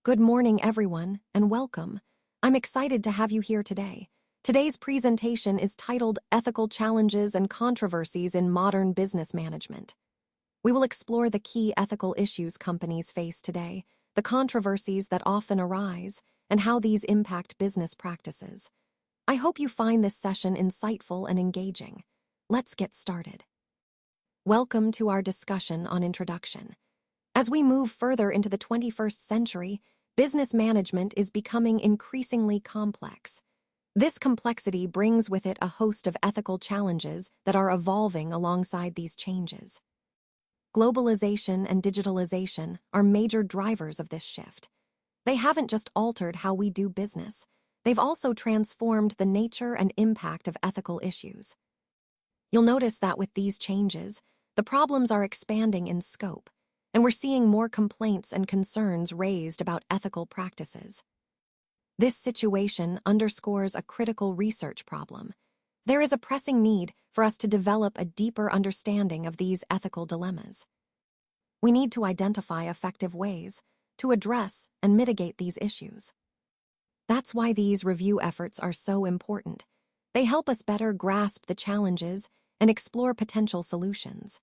Good morning, everyone, and welcome. I'm excited to have you here today. Today's presentation is titled Ethical Challenges and Controversies in Modern Business Management. We will explore the key ethical issues companies face today, the controversies that often arise, and how these impact business practices. I hope you find this session insightful and engaging. Let's get started. Welcome to our discussion on introduction. As we move further into the 21st century, business management is becoming increasingly complex. This complexity brings with it a host of ethical challenges that are evolving alongside these changes. Globalization and digitalization are major drivers of this shift. They haven't just altered how we do business, they've also transformed the nature and impact of ethical issues. You'll notice that with these changes, the problems are expanding in scope, and we're seeing more complaints and concerns raised about ethical practices. This situation underscores a critical research problem. There is a pressing need for us to develop a deeper understanding of these ethical dilemmas. We need to identify effective ways to address and mitigate these issues. That's why these review efforts are so important. They help us better grasp the challenges and explore potential solutions.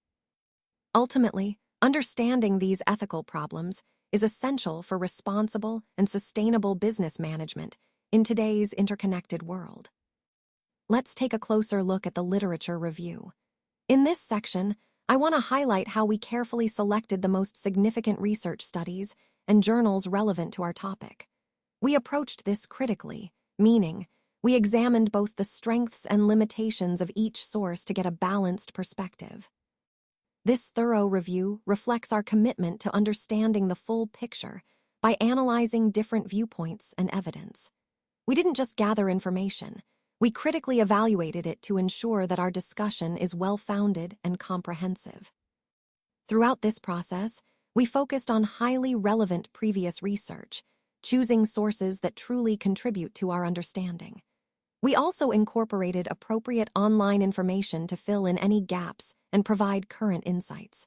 Ultimately, understanding these ethical problems is essential for responsible and sustainable business management in today's interconnected world. Let's take a closer look at the literature review. In this section, I want to highlight how we carefully selected the most significant research studies and journals relevant to our topic. We approached this critically, meaning we examined both the strengths and limitations of each source to get a balanced perspective. This thorough review reflects our commitment to understanding the full picture by analyzing different viewpoints and evidence. We didn't just gather information, we critically evaluated it to ensure that our discussion is well-founded and comprehensive. Throughout this process, we focused on highly relevant previous research, choosing sources that truly contribute to our understanding. We also incorporated appropriate online information to fill in any gaps and provide current insights.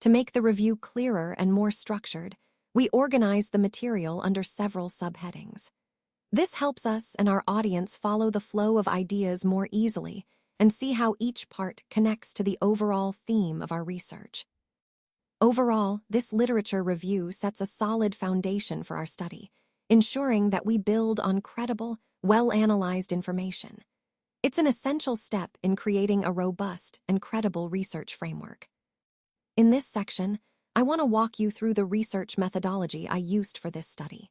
To make the review clearer and more structured, we organized the material under several subheadings. This helps us and our audience follow the flow of ideas more easily and see how each part connects to the overall theme of our research. Overall, this literature review sets a solid foundation for our study, ensuring that we build on credible, well-analyzed information. It's an essential step in creating a robust and credible research framework. In this section, I want to walk you through the research methodology I used for this study.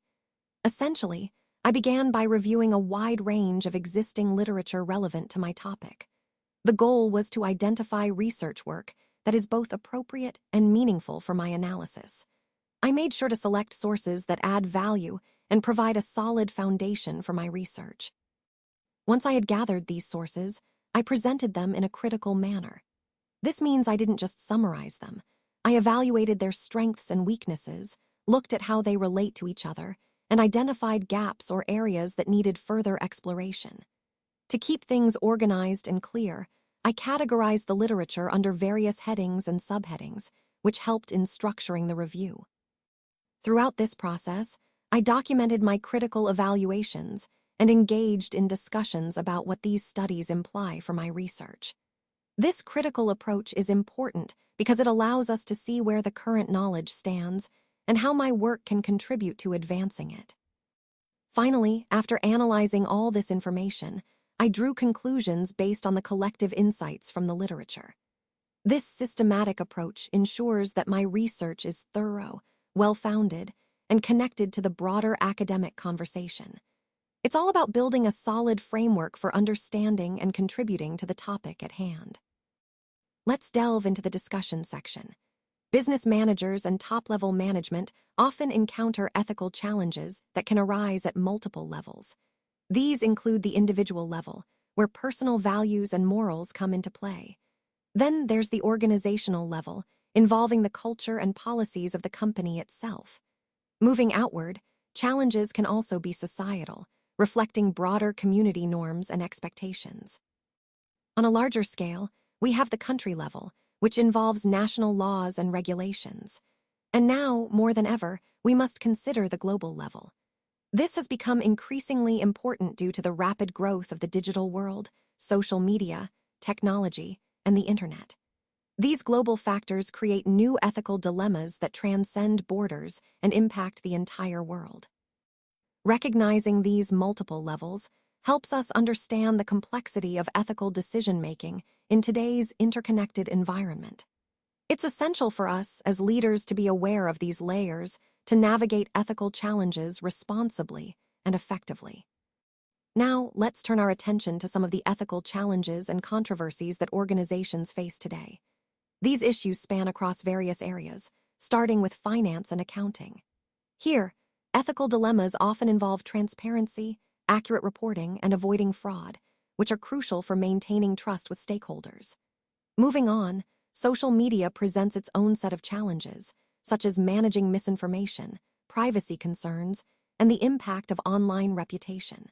Essentially, I began by reviewing a wide range of existing literature relevant to my topic. The goal was to identify research work that is both appropriate and meaningful for my analysis. I made sure to select sources that add value and provide a solid foundation for my research. Once I had gathered these sources, I presented them in a critical manner. This means I didn't just summarize them. I evaluated their strengths and weaknesses, looked at how they relate to each other, and identified gaps or areas that needed further exploration. To keep things organized and clear, I categorized the literature under various headings and subheadings, which helped in structuring the review. Throughout this process, I documented my critical evaluations and engaged in discussions about what these studies imply for my research. This critical approach is important because it allows us to see where the current knowledge stands and how my work can contribute to advancing it. Finally, after analyzing all this information, I drew conclusions based on the collective insights from the literature. This systematic approach ensures that my research is thorough, well-founded, and connected to the broader academic conversation. It's all about building a solid framework for understanding and contributing to the topic at hand. Let's delve into the discussion section. Business managers and top-level management often encounter ethical challenges that can arise at multiple levels. These include the individual level, where personal values and morals come into play. Then there's the organizational level, involving the culture and policies of the company itself. Moving outward, challenges can also be societal, reflecting broader community norms and expectations. On a larger scale, we have the country level, which involves national laws and regulations. And now, more than ever, we must consider the global level. This has become increasingly important due to the rapid growth of the digital world, social media, technology, and the internet. These global factors create new ethical dilemmas that transcend borders and impact the entire world. Recognizing these multiple levels helps us understand the complexity of ethical decision-making in today's interconnected environment. It's essential for us as leaders to be aware of these layers to navigate ethical challenges responsibly and effectively. Now, let's turn our attention to some of the ethical challenges and controversies that organizations face today. These issues span across various areas, starting with finance and accounting. Here, ethical dilemmas often involve transparency, accurate reporting, and avoiding fraud, which are crucial for maintaining trust with stakeholders. Moving on, social media presents its own set of challenges, such as managing misinformation, privacy concerns, and the impact of online reputation.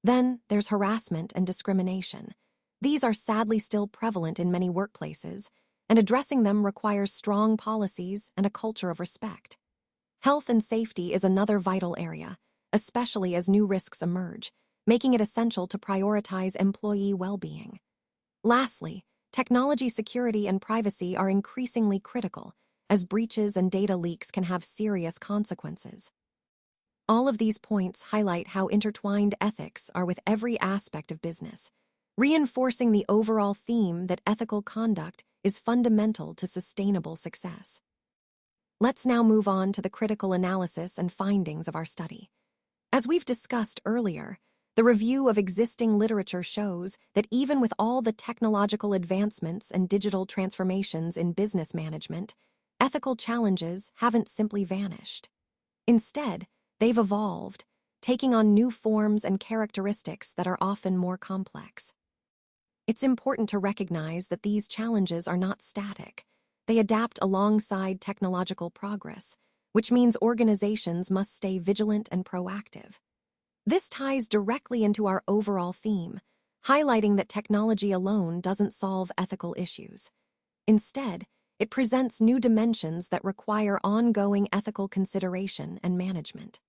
Then, there's harassment and discrimination. These are sadly still prevalent in many workplaces, and addressing them requires strong policies and a culture of respect. Health and safety is another vital area, especially as new risks emerge, making it essential to prioritize employee well-being. Lastly, technology security and privacy are increasingly critical, as breaches and data leaks can have serious consequences. All of these points highlight how intertwined ethics are with every aspect of business, reinforcing the overall theme that ethical conduct is fundamental to sustainable success. Let's now move on to the critical analysis and findings of our study. As we've discussed earlier, the review of existing literature shows that even with all the technological advancements and digital transformations in business management, ethical challenges haven't simply vanished. Instead, they've evolved, taking on new forms and characteristics that are often more complex. It's important to recognize that these challenges are not static. They adapt alongside technological progress, which means organizations must stay vigilant and proactive. This ties directly into our overall theme, highlighting that technology alone doesn't solve ethical issues. Instead, it presents new dimensions that require ongoing ethical consideration and management.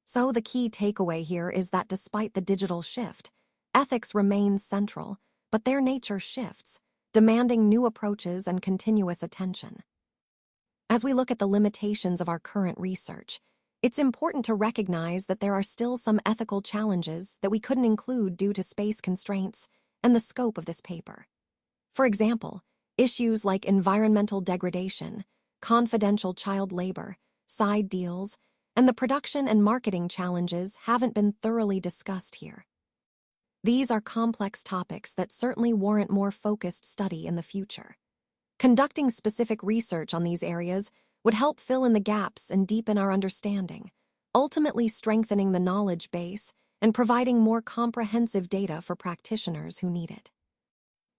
So the key takeaway here is that despite the digital shift, ethics remains central, but their nature shifts, demanding new approaches and continuous attention. As we look at the limitations of our current research, it's important to recognize that there are still some ethical challenges that we couldn't include due to space constraints and the scope of this paper. For example, issues like environmental degradation, confidential child labor, side deals, and the production and marketing challenges haven't been thoroughly discussed here. These are complex topics that certainly warrant more focused study in the future. Conducting specific research on these areas would help fill in the gaps and deepen our understanding, ultimately strengthening the knowledge base and providing more comprehensive data for practitioners who need it.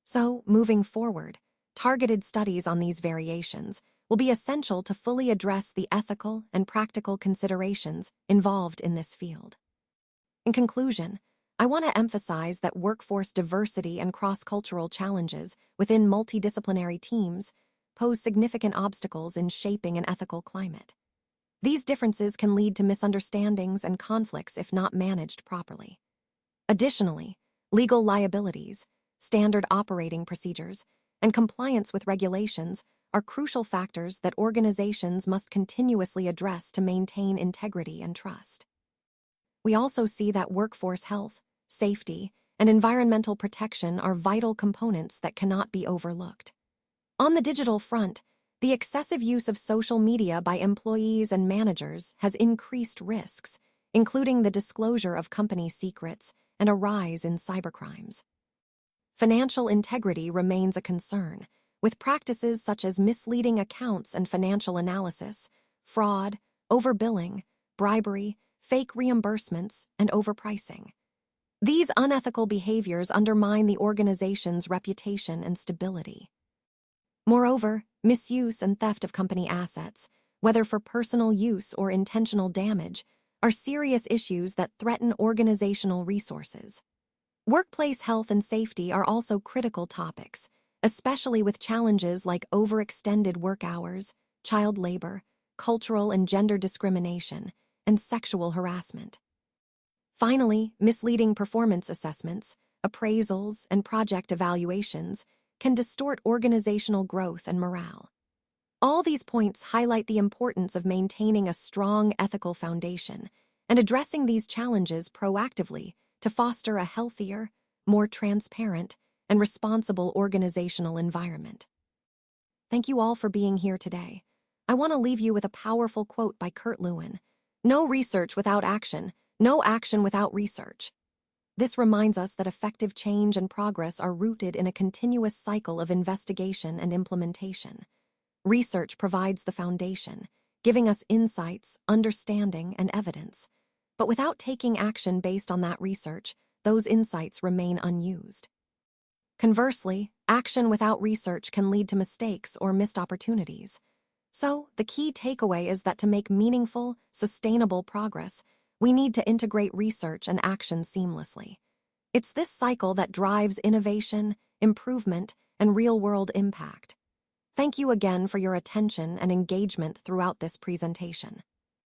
So, moving forward, targeted studies on these variations will be essential to fully address the ethical and practical considerations involved in this field. In conclusion, I want to emphasize that workforce diversity and cross-cultural challenges within multidisciplinary teams pose significant obstacles in shaping an ethical climate. These differences can lead to misunderstandings and conflicts if not managed properly. Additionally, legal liabilities, standard operating procedures, and compliance with regulations are crucial factors that organizations must continuously address to maintain integrity and trust. We also see that workforce health, safety, and environmental protection are vital components that cannot be overlooked. On the digital front, the excessive use of social media by employees and managers has increased risks, including the disclosure of company secrets and a rise in cybercrimes. Financial integrity remains a concern, with practices such as misleading accounts and financial analysis, fraud, overbilling, bribery, fake reimbursements, and overpricing. These unethical behaviors undermine the organization's reputation and stability. Moreover, misuse and theft of company assets, whether for personal use or intentional damage, are serious issues that threaten organizational resources. Workplace health and safety are also critical topics, especially with challenges like overextended work hours, child labor, cultural and gender discrimination, and sexual harassment. Finally, misleading performance assessments, appraisals, and project evaluations can distort organizational growth and morale. All these points highlight the importance of maintaining a strong ethical foundation and addressing these challenges proactively to foster a healthier, more transparent, and responsible organizational environment. Thank you all for being here today. I want to leave you with a powerful quote by Kurt Lewin: "No research without action, no action without research." This reminds us that effective change and progress are rooted in a continuous cycle of investigation and implementation. Research provides the foundation, giving us insights, understanding, and evidence. But without taking action based on that research, those insights remain unused. Conversely, action without research can lead to mistakes or missed opportunities. So, the key takeaway is that to make meaningful, sustainable progress, we need to integrate research and action seamlessly. It's this cycle that drives innovation, improvement, and real-world impact. Thank you again for your attention and engagement throughout this presentation.